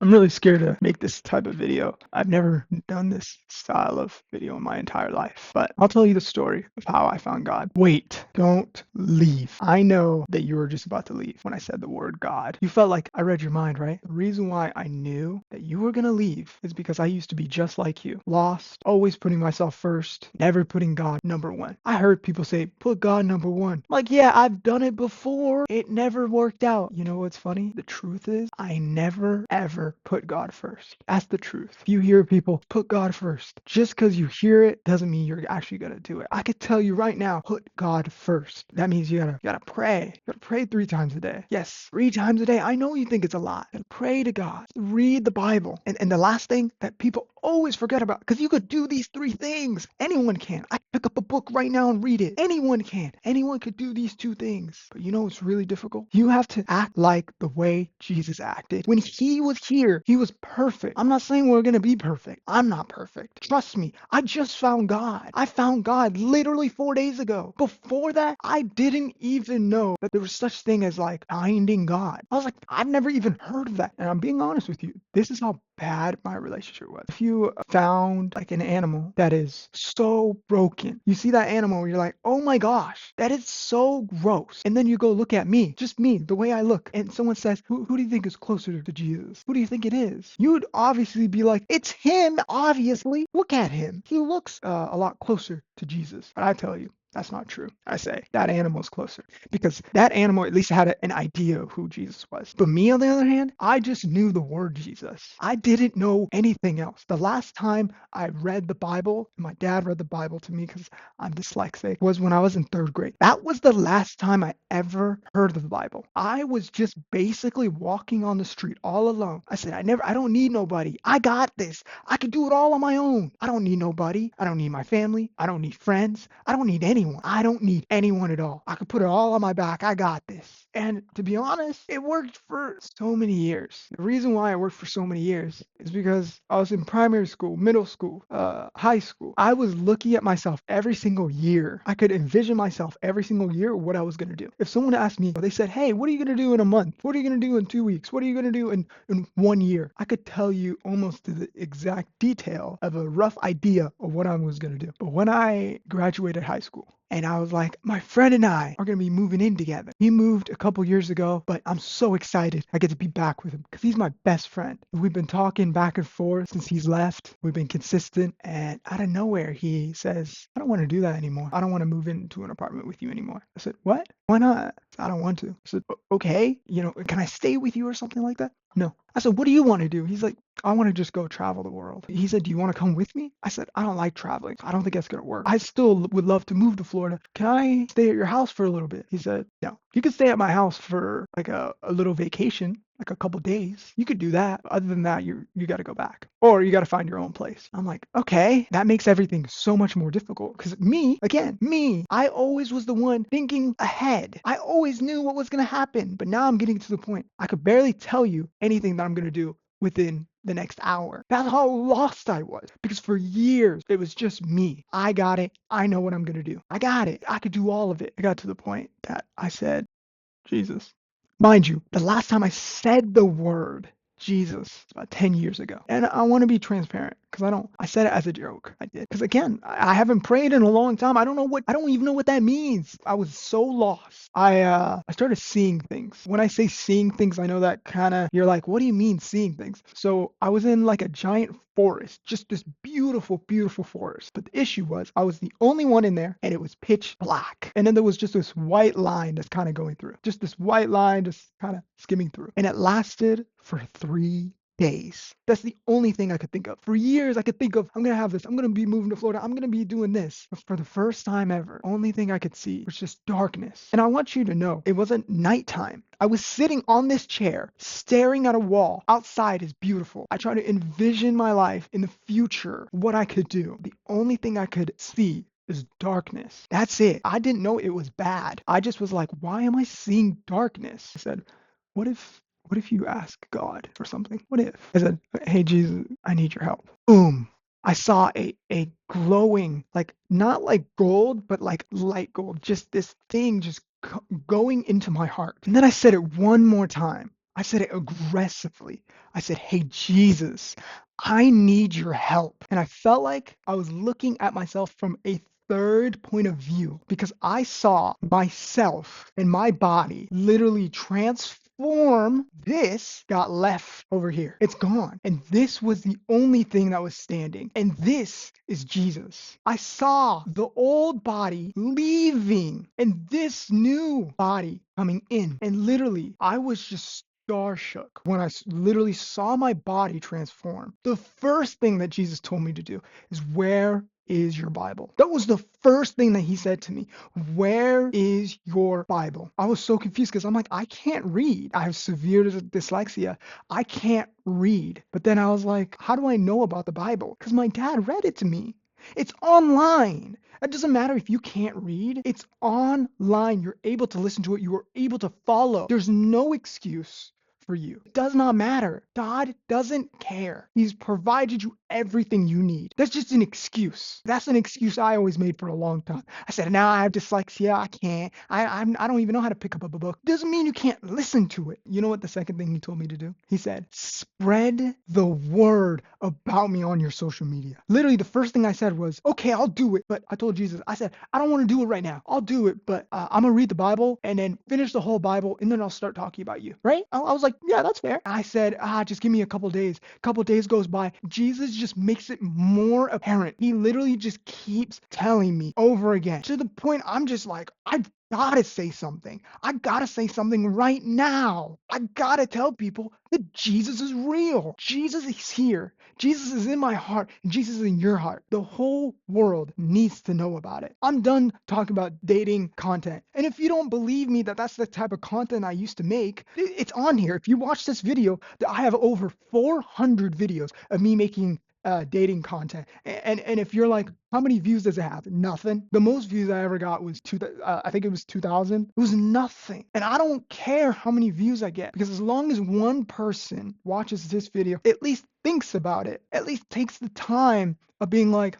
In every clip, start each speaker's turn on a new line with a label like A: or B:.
A: I'm really scared to make this type of video. I've never done this style of video in my entire life, but I'll tell you the story of how I found God. Wait, don't leave. I know that you were just about to leave when I said the word God. You felt like I read your mind, right? The reason why I knew that you were going to leave is because I used to be just like you. Lost, always putting myself first, never putting God number one. I heard people say, put God number one. Like, yeah, I've done it before. It never worked out. You know what's funny? The truth is, I never ever put God first. That's the truth. If you hear people put God first, just because you hear it doesn't mean you're actually gonna do it. I could tell you right now, put God first. That means you gotta pray. You gotta pray 3 times a day. Yes, 3 times a day. I know you think it's a lot. You gotta pray to God. Read the Bible. And the last thing that people always forget about, because you could do these 3 things. Anyone can. I pick up a book right now and read it. Anyone can. Anyone could do these 2 things. But you know what's really difficult? You have to act like the way Jesus acted. When he was here, he was perfect. I'm not saying we're going to be perfect. I'm not perfect. Trust me. I just found God. I found God literally 4 days ago. Before that, I didn't even know that there was such thing as like finding God. I was like, I've never even heard of that. And I'm being honest with you. This is how bad my relationship was. If you found like an animal that is so broken, you see that animal, you're like, oh my gosh, that is so gross. And then you go look at me, just me, the way I look, and someone says, who do you think is closer to Jesus? Who do you think it is? You would obviously be like, it's him, obviously. Look at him. He looks a lot closer to Jesus. But I tell you, that's not true. I say that animal's closer because that animal at least had an idea of who Jesus was. But me, on the other hand, I just knew the word Jesus. I didn't know anything else. The last time I read the Bible, and my dad read the Bible to me because I'm dyslexic, was when I was in 3rd grade. That was the last time I ever heard of the Bible. I was just basically walking on the street all alone. I said, I don't need nobody. I got this. I can do it all on my own. I don't need nobody. I don't need my family. I don't need friends. I don't need anyone. I don't need anyone at all. I could put it all on my back. I got this. And to be honest, it worked for so many years. The reason why it worked for so many years is because I was in primary school, middle school, high school. I was looking at myself every single year. I could envision myself every single year what I was going to do. If someone asked me, they said, hey, what are you going to do in a month? What are you going to do in 2 weeks? What are you going to do in 1 year? I could tell you almost to the exact detail of a rough idea of what I was going to do. But when I graduated high school, and I was like, my friend and I are going to be moving in together. He moved a couple years ago, but I'm so excited I get to be back with him because he's my best friend. We've been talking back and forth since he's left. We've been consistent. And out of nowhere, he says, I don't want to do that anymore. I don't want to move into an apartment with you anymore. I said, what? Why not? I don't want to. I said, okay, can I stay with you or something like that? No. I said, what do you want to do? He's like, I want to just go travel the world. He said, do you want to come with me? I said, I don't like traveling. I don't think that's going to work. I still would love to move to Florida. Can I stay at your house for a little bit? He said, no. You could stay at my house for like a little vacation, like a couple days. You could do that. Other than that, you got to go back or you got to find your own place. I'm like, okay, that makes everything so much more difficult because me, I always was the one thinking ahead. I always knew what was going to happen. But now I'm getting to the point I could barely tell you anything that I'm going to do within the next hour. That's how lost I was because for years it was just me. I got it. I know what I'm going to do. I got it. I could do all of it. I got to the point that I said, Jesus. Mind you, the last time I said the word Jesus about 10 years ago. And I want to be transparent because I said it as a joke. I did. Because again, I haven't prayed in a long time. I don't even know what that means. I was so lost. I started seeing things. When I say seeing things, I know that kind of, you're like, what do you mean seeing things? So I was in like a giant forest, just this beautiful, beautiful forest. But the issue was I was the only one in there and it was pitch black. And then there was just this white line that's kind of going through. Just this white line just kind of skimming through. And it lasted for 3 days. That's the only thing I could think of. For years, I could think of, I'm going to have this. I'm going to be moving to Florida. I'm going to be doing this. But for the first time ever, only thing I could see was just darkness. And I want you to know, it wasn't nighttime. I was sitting on this chair, staring at a wall. Outside is beautiful. I try to envision my life in the future, what I could do. The only thing I could see is darkness. That's it. I didn't know it was bad. I just was like, why am I seeing darkness? I said, what if you ask God for something? What if? I said, hey, Jesus, I need your help. Boom. I saw a glowing, like not like gold, but like light gold, just this thing just going into my heart. And then I said it one more time. I said it aggressively. I said, "Hey, Jesus, I need your help." And I felt like I was looking at myself from a third point of view because I saw myself and my body literally transform. This got left over here. It's gone. And this was the only thing that was standing. And this is Jesus. I saw the old body leaving and this new body coming in. And literally, I was just starshook when I literally saw my body transform. The first thing that Jesus told me to do is, where is your Bible? That was the first thing that he said to me. Where is your Bible? I was so confused because I'm like, I can't read. I have severe dyslexia. I can't read. But then I was like, how do I know about the Bible? Because my dad read it to me. It's online. It doesn't matter if you can't read. It's online. You're able to listen to it. You are able to follow. There's no excuse for you. It does not matter. God doesn't care. He's provided you everything you need. That's just an excuse. That's an excuse I always made for a long time. I said, now I have dyslexia. I can't. I don't even know how to pick up a book. Doesn't mean you can't listen to it. You know what the second thing he told me to do? He said, spread the word about me on your social media. Literally, the first thing I said was, okay, I'll do it. But I told Jesus, I said, I don't want to do it right now. I'll do it, but I'm going to read the Bible and then finish the whole Bible, and then I'll start talking about you. Right? I was like, yeah, that's fair. I said, just give me a couple days. A couple days goes by. Jesus just makes it more apparent. He literally just keeps telling me over again to the point I'm just like, I gotta say something. I gotta say something right now. I gotta tell people that Jesus is real. Jesus is here. Jesus is in my heart, and Jesus is in your heart. The whole world needs to know about it. I'm done talking about dating content. And if you don't believe me that that's the type of content I used to make, it's on here. If you watch this video, I have over 400 videos of me making dating content. And if you're like, how many views does it have? Nothing. The most views I ever got was I think it was 2,000. It was nothing. And I don't care how many views I get, because as long as one person watches this video, at least thinks about it, at least takes the time of being like,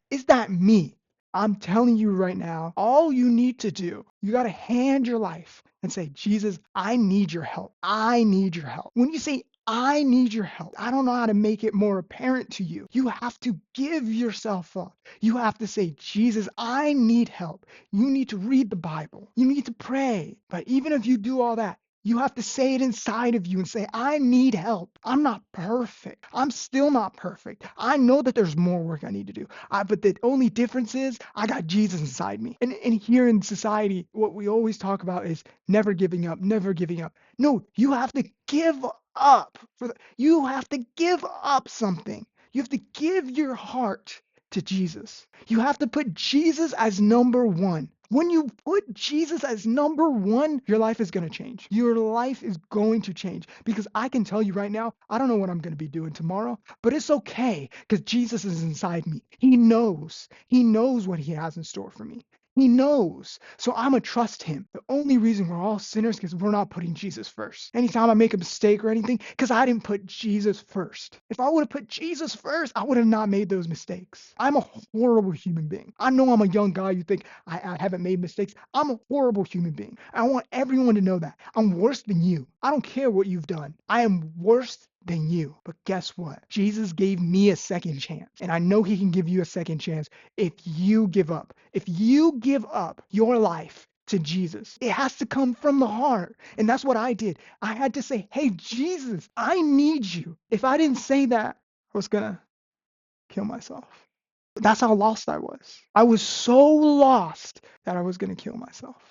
A: is that me? I'm telling you right now, all you need to do, you got to hand your life and say, Jesus, I need your help. I need your help. When you say, I need your help, I don't know how to make it more apparent to you. You have to give yourself up. You have to say, Jesus, I need help. You need to read the Bible. You need to pray. But even if you do all that, you have to say it inside of you and say, I need help. I'm not perfect. I'm still not perfect. I know that there's more work I need to do. But the only difference is I got Jesus inside me. And here in society, what we always talk about is never giving up, never giving up. No, you have to give up. You have to give up something. You have to give your heart to Jesus. You have to put Jesus as number one. When you put Jesus as number one, your life is going to change. Your life is going to change, because I can tell you right now, I don't know what I'm going to be doing tomorrow, but it's okay because Jesus is inside me. He knows. He knows what he has in store for me. He knows. So I'm going to trust him. The only reason we're all sinners is because we're not putting Jesus first. Anytime I make a mistake or anything, because I didn't put Jesus first. If I would have put Jesus first, I would have not made those mistakes. I'm a horrible human being. I know I'm a young guy. You think I haven't made mistakes. I'm a horrible human being. I want everyone to know that. I'm worse than you. I don't care what you've done. I am worse than you. But guess what? Jesus gave me a second chance. And I know he can give you a second chance if you give up. If you give up your life to Jesus, it has to come from the heart. And that's what I did. I had to say, hey, Jesus, I need you. If I didn't say that, I was going to kill myself. That's how lost I was. I was so lost that I was going to kill myself.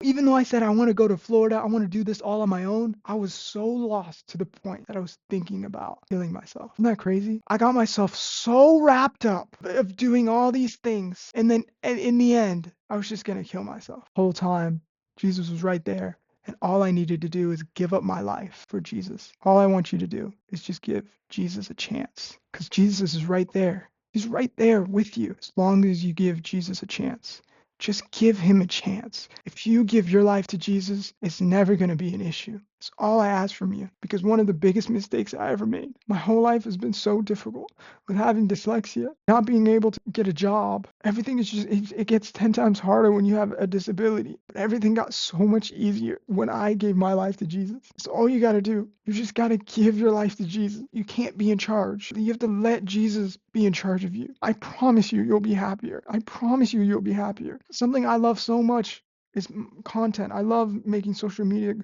A: Even though I said I want to go to Florida, I want to do this all on my own, I was so lost to the point that I was thinking about killing myself. Isn't that crazy? I got myself so wrapped up of doing all these things, and then in the end, I was just going to kill myself. The whole time, Jesus was right there, and all I needed to do is give up my life for Jesus. All I want you to do is just give Jesus a chance, because Jesus is right there. He's right there with you as long as you give Jesus a chance. Just give him a chance. If you give your life to Jesus, it's never going to be an issue. It's all I ask from you, because one of the biggest mistakes I ever made, my whole life has been so difficult with having dyslexia, not being able to get a job. Everything is just, it gets 10 times harder when you have a disability. But everything got so much easier when I gave my life to Jesus. It's all you got to do. You just got to give your life to Jesus. You can't be in charge. You have to let Jesus be in charge of you. I promise you, you'll be happier. I promise you, you'll be happier. Something I love so much is content. I love making social media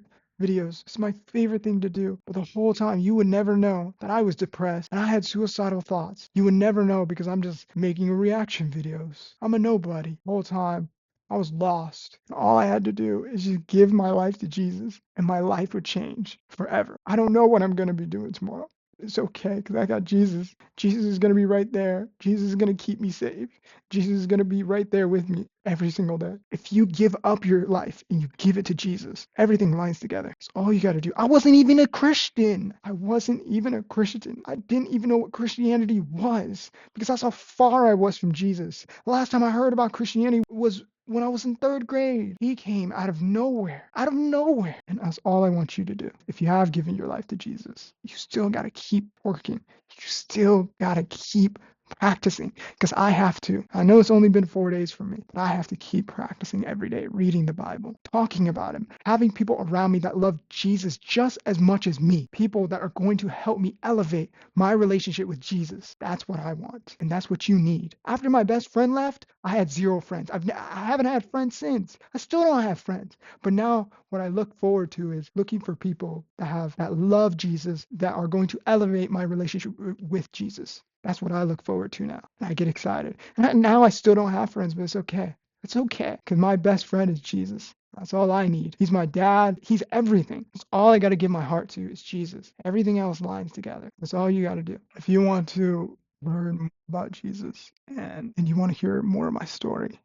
A: videos. It's my favorite thing to do. But the whole time, you would never know that I was depressed and I had suicidal thoughts. You would never know because I'm just making reaction videos. I'm a nobody. The whole time, I was lost. And all I had to do is just give my life to Jesus, and my life would change forever. I don't know what I'm going to be doing tomorrow. It's okay because I got Jesus. Jesus is going to be right there. Jesus is going to keep me safe. Jesus is going to be right there with me every single day. If you give up your life and you give it to Jesus, everything lines together. It's all you got to do. I wasn't even a Christian. I wasn't even a Christian. I didn't even know what Christianity was because that's how far I was from Jesus. The last time I heard about Christianity was when I was in third grade. He came out of nowhere, out of nowhere. And that's all I want you to do. If you have given your life to Jesus, you still got to keep working. You still got to keep practicing, because I have to. I know it's only been 4 days for me, but I have to keep practicing every day, reading the Bible, talking about him, having people around me that love Jesus just as much as me, people that are going to help me elevate my relationship with Jesus. That's what I want, and that's what you need. After my best friend left, I had zero friends. I haven't had friends since. I still don't have friends. But now what I look forward to is looking for people that love Jesus, that are going to elevate my relationship with Jesus. That's what I look forward to now. And I get excited. And now I still don't have friends, but it's okay. It's okay, because my best friend is Jesus. That's all I need. He's my dad. He's everything. That's all I got to give my heart to is Jesus. Everything else lines together. That's all you got to do. If you want to learn more about Jesus, and you want to hear more of my story,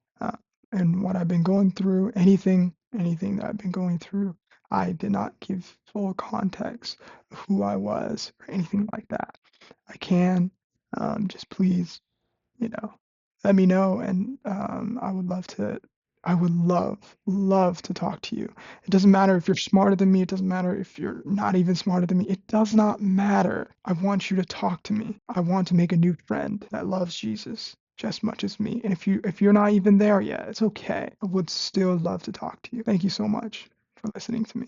A: and what I've been going through, anything that I've been going through, I did not give full context of who I was or anything like that. I can. Just please, you know, let me know, and I would love to talk to you. It doesn't matter if you're smarter than me. It doesn't matter if you're not even smarter than me. It does not matter. I want you to talk to me. I want to make a new friend that loves Jesus just as much as me. And if you're not even there yet, it's okay. I would still love to talk to you. Thank you so much for listening to me.